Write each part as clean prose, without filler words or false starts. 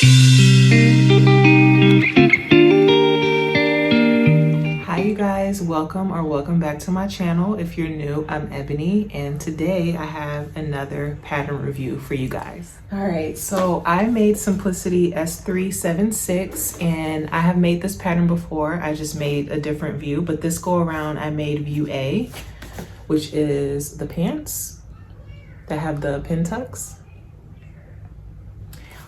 Hi you guys, welcome back to my channel. If you're new, I'm Ebony, and today I have another pattern review for you guys. All right, so I made Simplicity S376, and I have made this pattern before. I just made a different view, but this go around I made view A, which is the pants that have the pin tucks.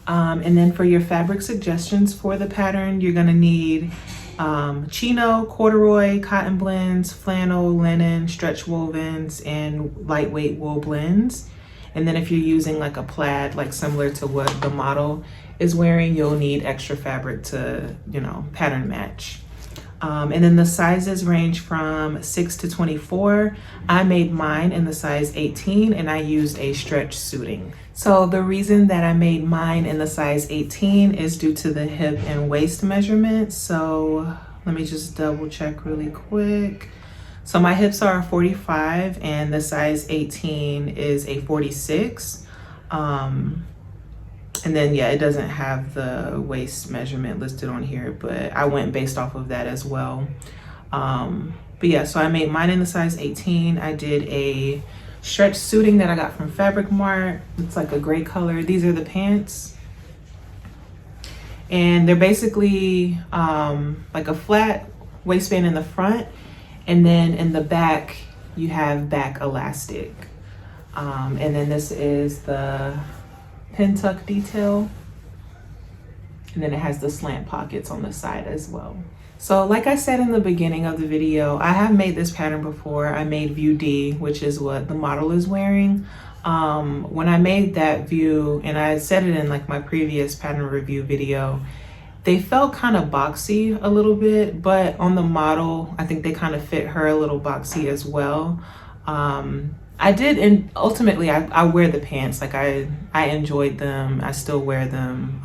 And then for your fabric suggestions for the pattern, you're gonna need chino, corduroy, cotton blends, flannel, linen, stretch wovens, and lightweight wool blends. And then if you're using like a plaid, like similar to what the model is wearing, you'll need extra fabric to, pattern match. And then the sizes range from 6 to 24. I made mine in the size 18 and I used a stretch suiting. So the reason that I made mine in the size 18 is due to the hip and waist measurement. So let me just double check really quick. So my hips are 45 and the size 18 is a 46. And then, yeah, it doesn't have the waist measurement listed on here, but I went based off of that as well. But yeah, so I made mine in the size 18. I did a stretch suiting that I got from Fabric Mart. It's like a gray color. These are the pants. And they're basically like a flat waistband in the front. And then in the back, you have back elastic. And then this is the pin tuck detail, and then it has the slant pockets on the side as well. So like I said in the beginning of the video, I have made this pattern before. I made view D, which is what the model is wearing. When I made that view, and I said it in like my previous pattern review video, they felt kind of boxy a little bit, but on the model, I think they kind of fit her a little boxy as well. I did, and ultimately I wear the pants. Like I enjoyed them. I still wear them.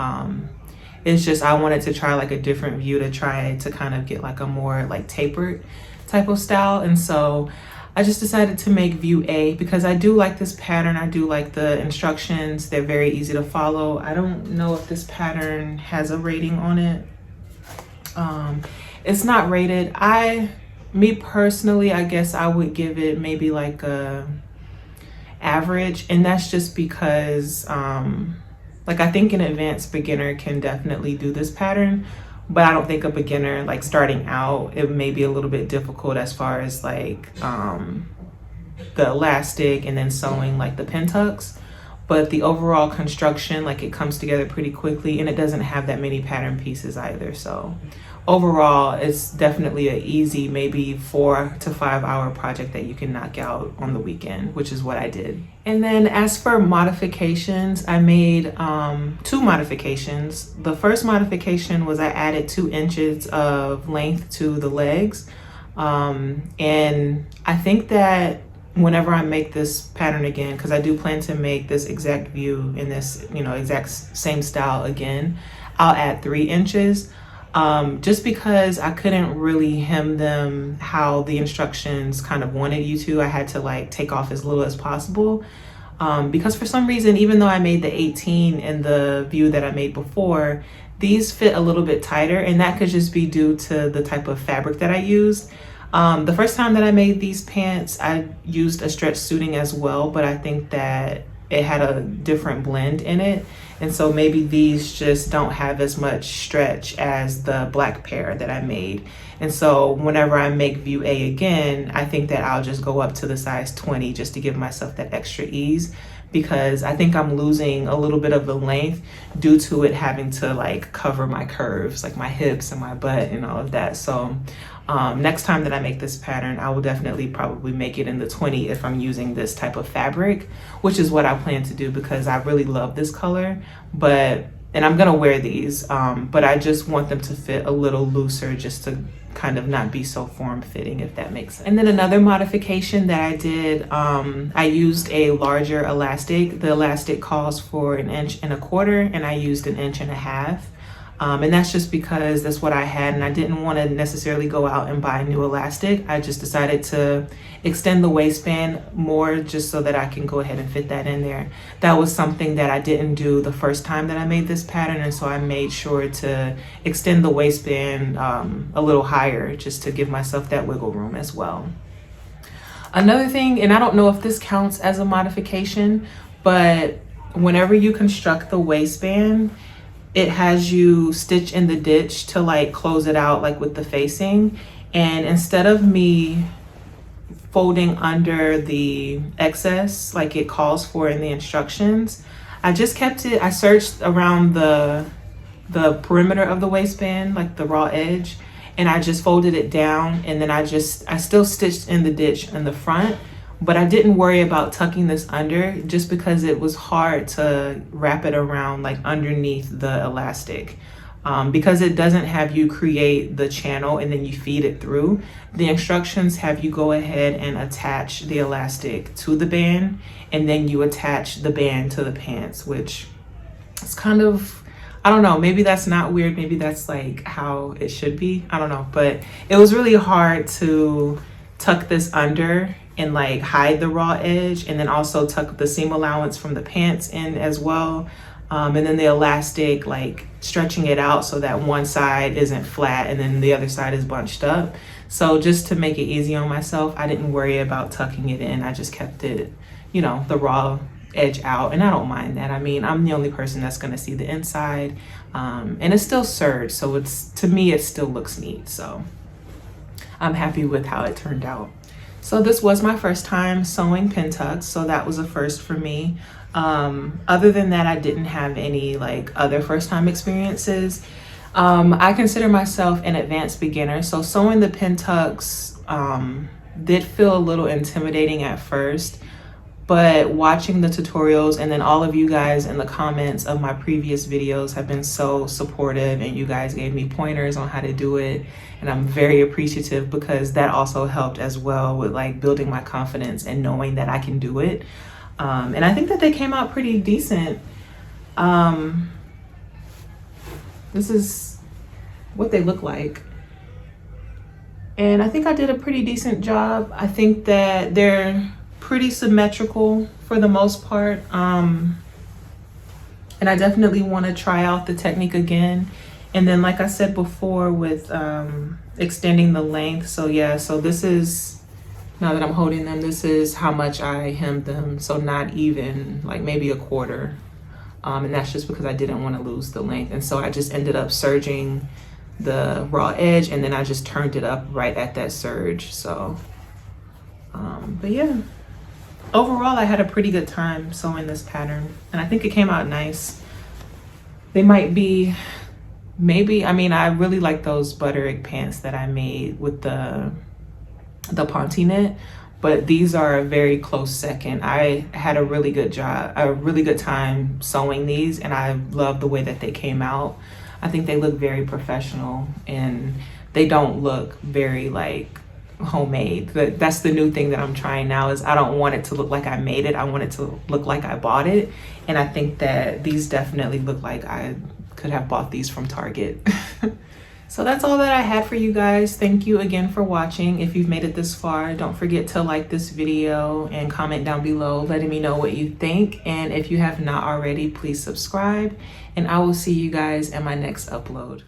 It's just I wanted to try like a different view to try to kind of get like a more like tapered type of style. And so I just decided to make view A because I do like this pattern. I do like the instructions. They're very easy to follow. I don't know if this pattern has a rating on it. It's not rated. Me personally, I guess I would give it maybe like a average, and that's just because like I think an advanced beginner can definitely do this pattern, but I don't think a beginner like starting out, it may be a little bit difficult as far as like the elastic and then sewing like the pin tucks. But the overall construction, like it comes together pretty quickly, and it doesn't have that many pattern pieces either. So overall, it's definitely an easy, maybe 4 to 5 hour project that you can knock out on the weekend, which is what I did. And then as for modifications, I made 2 modifications. The first modification was I added 2 inches of length to the legs. And I think that whenever I make this pattern again, because I do plan to make this exact view in this, exact same style again, I'll add 3 inches. Just because I couldn't really hem them how the instructions kind of wanted you to. I had to like take off as little as possible. Because for some reason, even though I made the 18 in the view that I made before, these fit a little bit tighter, and that could just be due to the type of fabric that I used. The first time that I made these pants, I used a stretch suiting as well, but I think that it had a different blend in it. And so maybe these just don't have as much stretch as the black pair that I made. And so whenever I make view A again, I think that I'll just go up to the size 20 just to give myself that extra ease, because I think I'm losing a little bit of the length due to it having to like cover my curves, like my hips and my butt and all of that. So next time that I make this pattern, I will definitely probably make it in the 20 if I'm using this type of fabric, which is what I plan to do because I really love this color. And I'm gonna wear these, but I just want them to fit a little looser just to kind of not be so form-fitting, if that makes sense. And then another modification that I did, I used a larger elastic. The elastic calls for 1.25 inches, and I used 1.5 inches. And that's just because that's what I had, and I didn't want to necessarily go out and buy a new elastic. I just decided to extend the waistband more just so that I can go ahead and fit that in there. That was something that I didn't do the first time that I made this pattern, and so I made sure to extend the waistband a little higher just to give myself that wiggle room as well. Another thing, and I don't know if this counts as a modification, but whenever you construct the waistband, it has you stitch in the ditch to like close it out like with the facing. And instead of me folding under the excess like it calls for in the instructions, I just kept it, I searched around the perimeter of the waistband, like the raw edge, and I just folded it down, and then I still stitched in the ditch in the front, but I didn't worry about tucking this under just because it was hard to wrap it around like underneath the elastic. Because it doesn't have you create the channel and then you feed it through. The instructions have you go ahead and attach the elastic to the band, and then you attach the band to the pants, which is kind of, I don't know, maybe that's not weird, maybe that's like how it should be, I don't know. But it was really hard to tuck this under and like hide the raw edge, and then also tuck the seam allowance from the pants in as well. And then the elastic, like stretching it out so that one side isn't flat and then the other side is bunched up. So just to make it easy on myself, I didn't worry about tucking it in. I just kept it, you know, the raw edge out, and I don't mind that. I mean, I'm the only person that's gonna see the inside, and it's still serged, so it's, to me, it still looks neat. So I'm happy with how it turned out. So this was my first time sewing pin tucks, so that was a first for me. Other than that, I didn't have any like other first time experiences. I consider myself an advanced beginner, so sewing the pin tucks did feel a little intimidating at first, but watching the tutorials, and then all of you guys in the comments of my previous videos have been so supportive, and you guys gave me pointers on how to do it, and I'm very appreciative because that also helped as well with like building my confidence and knowing that I can do it. And I think that they came out pretty decent. This is what they look like. And I think I did a pretty decent job. I think that they're pretty symmetrical for the most part. And I definitely want to try out the technique again. And then like I said before with extending the length. So yeah, so this is, now that I'm holding them, this is how much I hemmed them. So not even, like maybe a quarter. And that's just because I didn't want to lose the length. And so I just ended up serging the raw edge, and then I just turned it up right at that serge. So, but yeah, overall I had a pretty good time sewing this pattern, and I think it came out nice. They might be, maybe, I mean, I really like those butter egg pants that I made with the Ponte knit, but these are a very close second. I had a really good time sewing these, and I love the way that they came out. I think they look very professional, and they don't look very like homemade. That's the new thing that I'm trying now, is I don't want it to look like I made it. I want it to look like I bought it. And I think that these definitely look like I could have bought these from Target. So that's all that I had for you guys. Thank you again for watching. If you've made it this far, don't forget to like this video and comment down below letting me know what you think. And if you have not already, please subscribe, and I will see you guys in my next upload.